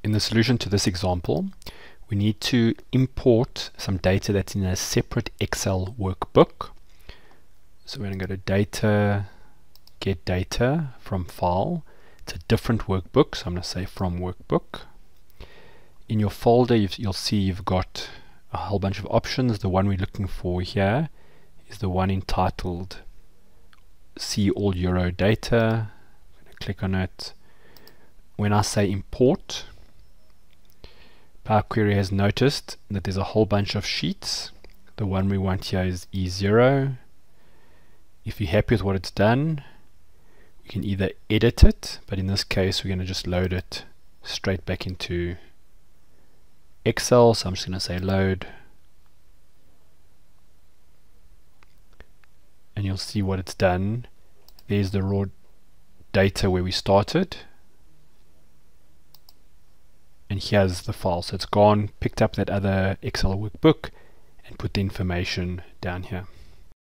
in the solution to this example, we need to import some data that's in a separate Excel workbook. So we're going to go to Data, Get Data from File. It's a different workbook, so I'm going to say from Workbook. In your folder, you'll see you've got a whole bunch of options. The one we're looking for here is the one entitled See All Euro Data. I'm going to click on it. When I say import, PowerQuery has noticed that there's a whole bunch of sheets. The one we want here is E0. If you're happy with what it's done, we can either edit it, but in this case we're going to just load it straight back into Excel. So I'm just going to say load, and you'll see what it's done. There's the raw data where we started, and here's the file. So it's gone, picked up that other Excel workbook and put the information down here.